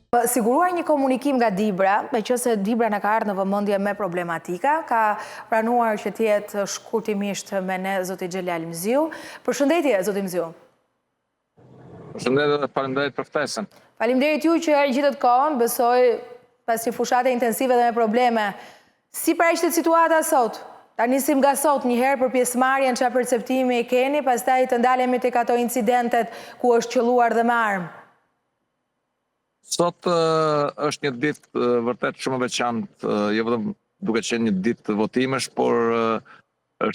Siguruar një komunikim nga Dibra, me që se Dibra në ka ardhur në vëmendje me problematika, ka pranuar që t'jetë shkurtimisht me ne zoti Xhelal Mziu. Përshëndetje, zoti Mziu. Përshëndetje dhe faleminderit për ftesën. Faleminderit ju që gjitët kohën, besoj pasi fushate intensive dhe me probleme. Si paraqiten situata sot? Ta nisim nga sot një herë për pjesëmarrjen, çfarë perceptimi keni, pastaj të ndalemi tek ato incidentet ku është qelluar dhe me armë. Sot është një ditë vërtet shumë e veçantë, jo vetëm duke qenë një ditë votimesh, por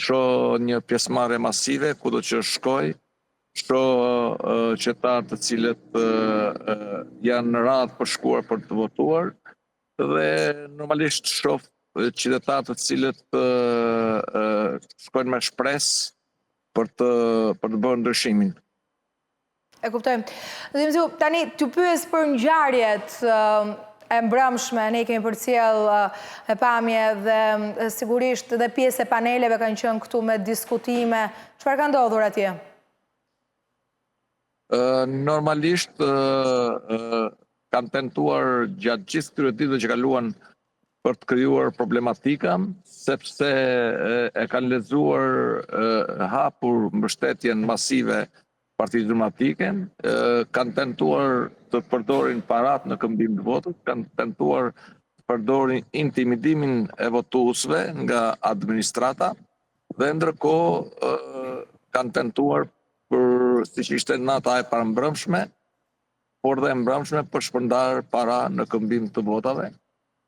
shoh një pjesëmarrje masive kudo që shkoj, shoh qytetarë të cilët janë në radhë për shkuar për të votuar dhe normalisht shoh qytetarë të cilët shkojnë me shpresë për të bërë ndryshimin. E kuptojmë. Zoti Mziu, tani t'ju pyes për ngjarjet e mbrëmshme, ne kemi përcjell e pamje dhe sigurisht edhe pjesë e paneleve kanë qenë këtu me diskutime. Çfarë ka ndodhur atje? Normalisht kanë tentuar gjatë gjithë këtyre ditëve që kaluan për të krijuar problematika, sepse e kanë lexuar hapur mbështetjen masive Partisë Demokratike, kanë tentuar të përdorin parat në këmbim të votës, kanë tentuar të përdorin intimidimin e votuesve nga administrata dhe ndërkohë kanë tentuar për siç ishte nata e parambrëmshme, por dhe e mbrëmshme për shpërndar para në këmbim të votave.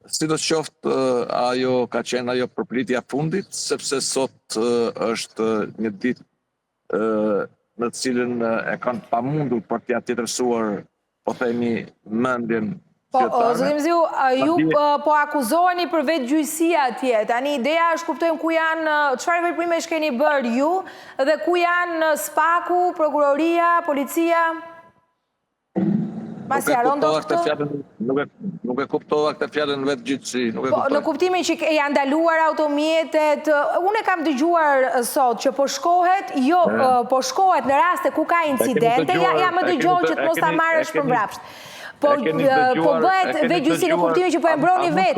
Sidoqoftë ajo ka qenë ajo përpritja fundit, sepse sot është një ditë në cilën e kanë pamundur për t'ia tjetërsuar, po themi, mendjen qytetarëve. Zoti Mziu, ju po akuzoheni për vetëgjyqësia atje. Tani ideja është kuptojmë ku janë, çfarë veprimesh keni bërë ju dhe ku janë SPAK-u, prokuroria, policia? Nuk e kuptova këtë fjalën vetëgjyqësi. Në kuptimin që janë ndaluar automjetet, unë e kam dëgjuar sot që po shkohet, po shkohet në raste ku ka incidente, ja më dëgjoj që të mos ta marrësh për mbrapsht. Po bëhet vetëgjyqësi në kuptimin që po e mbroni vetë.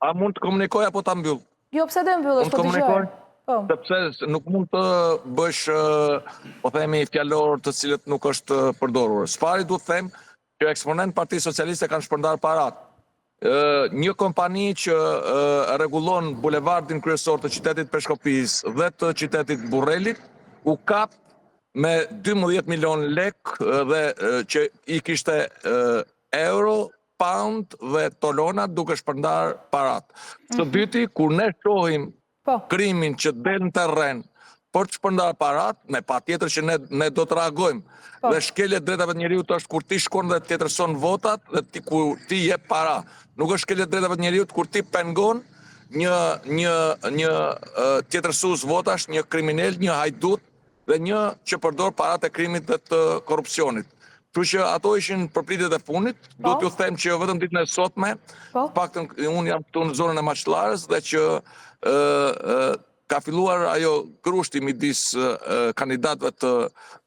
A mund të komunikoj apo ta mbyll? Jo, pse do e mbyllësh, po dëgjoj. Sepse nuk mund të bësh, po themi, fjalor të cilët nuk është përdorur. Sfari duhet të them që eksponent Partisë Socialiste kanë shpërndar parat. Një kompani që rregullon bulevardin kryesor të qytetit Peshkopis dhe të qytetit Burrelit u kap me 12 milion lek dhe që i kishte euro, pound dhe tolona duke shpërndar parat. Së dyti, kur ne shohim krimin që del në terren për të shpërndar parat, me patjetër që ne do të reagojmë. Dhe shkelja e drejtave të njeriut është kur ti shkon dhe tjetërson votat dhe kur ti jep para. Nuk është shkelja e drejtave të njeriut kur ti pengon një tjetërsues votash, një kriminal, një hajdut dhe një që përdor parat e krimit dhe të korrupsionit. Kështu që ato ishin përpritjet e fundit. Do t'ju them që vetëm ditën e sotme, paktën unë jam këtu në zonën e Maqëllarës dhe që ka filluar ajo grushti midis kandidatëve të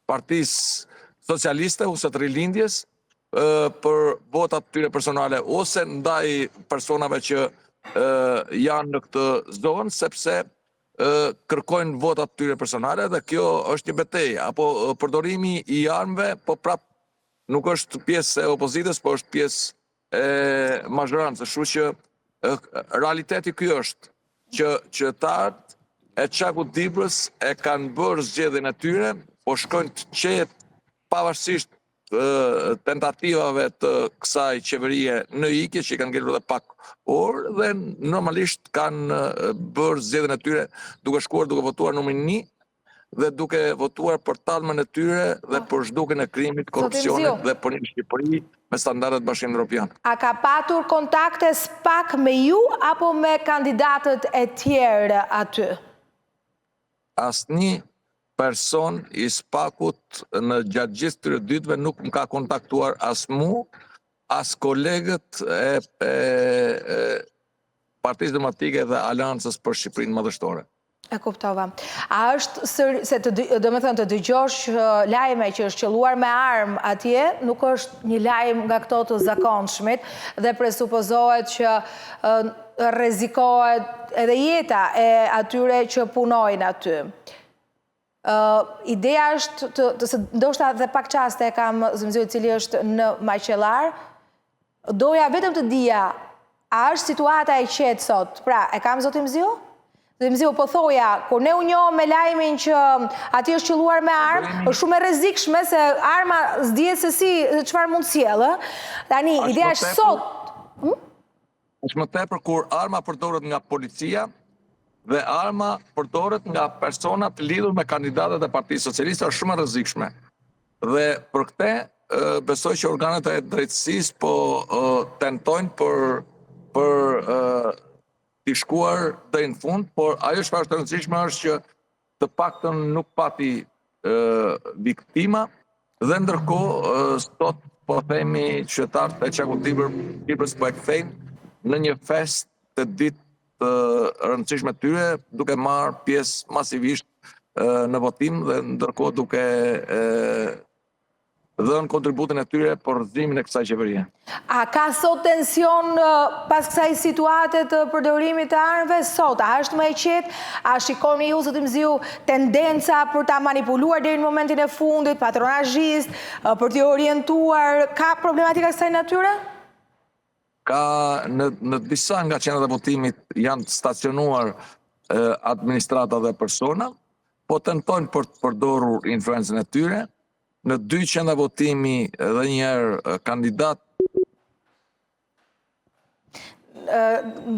Partisë Socialiste ose të Rilindjes për votat tyre personale ose ndaj personave që janë në këtë zonë, sepse kërkojnë votat tyre personale dhe kjo është një betejë, apo përdorimi i armëve, po prap nuk është pjesë e opozitës, po është pjesë e mazhorancës. Kështu që realiteti ky është që qytetarët e Qaku Dibrës e kanë bërë zgjedhjen e tyre, po shkojnë të qetë pavarësisht tentativave të kësaj qeverie në ikje, që i kanë ngelur edhe pak orë, dhe normalisht kanë bërë zgjedhjen e tyre duke shkuar, duke votuar numrin 1 dhe duke votuar për tallmën e tyre dhe për zhdukjen e krimit, korrupsionit dhe për një Shqipëri me standardet Bashkimit Evropian. A ka patur kontakte SPAK me ju apo me kandidatët e tjerë aty? Asnjë person i SPAK-ut në gjatë gjithë këtyre ditëve nuk më ka kontaktuar as mu, as kolegët e Partisë Demokratike dhe Aleancës për Shqipërinë Madhështore. E kuptova. A është se do me thënë të dëgjosh lajme që është qelluar me armë atje, nuk është një lajm nga këto të zakonshmit dhe presupozohet që rrezikohet edhe jeta e atyre që punojnë aty. Ideja është, ndoshta dhe pak qaste e kam zëmëzio i cili është në Maqellar, doja vetëm të dija, a është situata e qetë sot? Pra, e kam zotim Zio? Zotim po thoja, kur ne u njohëm me lajmin që ati është qelluar me armë, është shumë e rrezikshme se arma s'dihet se si çfarë mund sjellë. Tani, ideja është sot. Është më tepër kur arma përdoret nga policia dhe arma përdoret nga persona të lidhur me kandidatët e Partisë Socialiste, është shumë e rrezikshme. Dhe për këtë besoj që organet e drejtësisë po tentojnë për t'i shkuar deri në fund, por ajo çfarë është e rëndësishme është që të paktën nuk pati viktima dhe ndërkohë sot po themi qytetarët e Qakut Tibrës po e kthejnë në një fest të ditë të rëndësishme tyre, duke marrë pjesë masivisht në votim dhe ndërkohë duke dhënë kontributin e tyre për rrëzimin e kësaj qeverie. A ka sot tension pas kësaj situate të përdorimit të armëve sot? A është më e qetë? A shikoni ju, zotim Ziu, tendenca për ta manipuluar deri në momentin e fundit, patronazhist, për t'i orientuar? Ka problematika kësaj natyre? Ka në disa nga qendrat e votimit janë stacionuar administrata dhe persona, po tentojnë për të përdorur influencën e tyre. Në 2 qendra votimi dhe njëherë kandidat.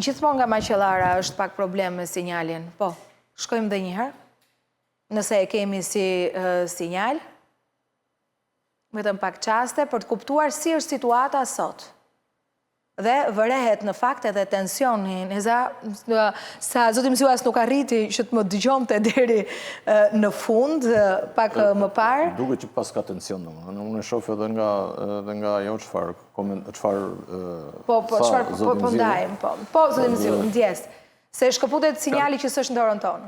Gjithmonë nga Maqellara është pak problem me sinjalin. Po, shkojmë dhe njëherë, nëse e kemi si sinjal, vetëm pak qaste për të kuptuar si është situata sot. Dhe vërehet në fakt edhe tensionin, sa zotim Ziu as nuk arriti që të më dëgjonte deri në fund, pak më parë. Duke që pas ka tension, unë e shoh edhe nga ajo çfarë Po ndajmë, po zotim Ziu, ndjes, se shkëputet sinjali që s'është në dorën tonë.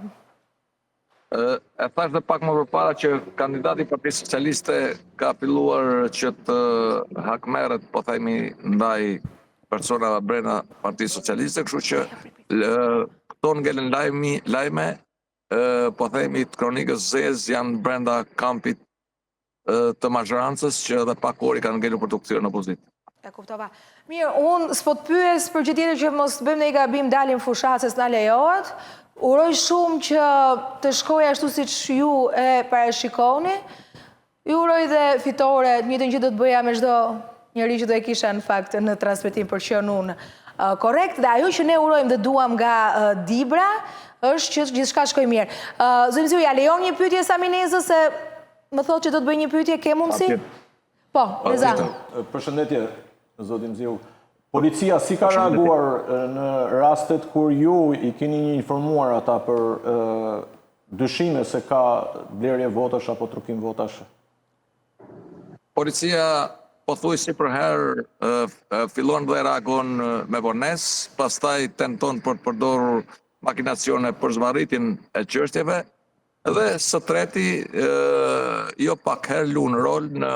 E thash dhe pak më përpara që kandidati i Partisë Socialiste ka filluar që të hakmerret, po themi, ndaj personave brenda Partisë Socialiste, kështu që këto ngelen lajme, po themi të kronikës zezë janë brenda kampit të mazhërancës që edhe pak orë kanë ngelur për të kthyer në opozitë. E kuptova. Mirë, unë s'po të pyes për gjë tjetër që mos bëjmë ne i gabim dalim fushat se s'na lejohet. Uroj shumë që të shkojë ashtu siç ju e parashikoni. Ju uroj dhe fitore, të njëjtën gjë do të bëja me çdo njëri që do e kisha në fakt në transmetim për qenë unë korrekt, dhe ajo që ne urojmë dhe duam nga Dibra është që gjithçka shkojë mirë. Zotim Ziu, ja lejon një pyetje Saminezës se më thotë që do të bëj një pyetje, ke mundësi? Po, Reza. Përshëndetje, zotim Ziu. Policia si ka reaguar në rastet kur ju i keni informuar ata për dyshime se ka blerje votash apo trukim votash? Policia pothuajse për herë fillon dhe reagon me vonesë, pastaj tenton për të përdorur makinacione për zvarritjen e çështjeve dhe së treti jo pak herë luan rol në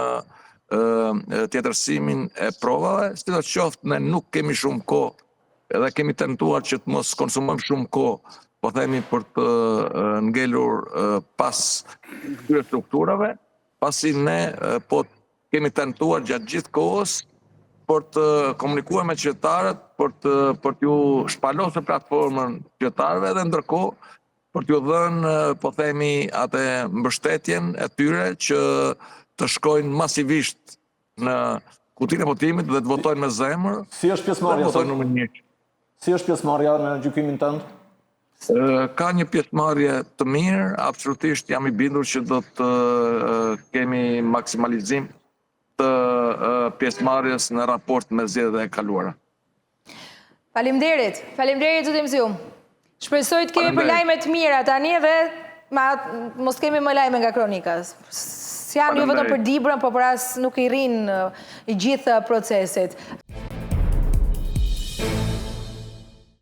tjetërsimin e provave, sidoqoftë ne nuk kemi shumë kohë dhe kemi tentuar që të mos konsumojmë shumë kohë, po themi për të ngelur pas këtyre strukturave, pasi ne po kemi tentuar gjatë gjithë kohës për të komunikuar me qytetarët, për t'ju shpalosur platformën qytetarëve dhe ndërkohë për t'ju dhënë, po themi, atë mbështetjen e tyre që të shkojnë masivisht në kutinë e votimit dhe të votojnë me zemër. Si është pjesëmarrja? Si është pjesëmarrja në gjykimin tënd? Ka një pjesëmarrje të mirë, absolutisht jam i bindur që do të kemi maksimalizim të pjesëmarrjes në raport me zgjedhjet e kaluara. Faleminderit zotim Ziu. Shpresoj të kemi për lajme të mira tani dhe mos kemi më lajme nga kronika. S'janë jo vetëm për Dibrën, por për as nuk i rrin i gjithë procesit.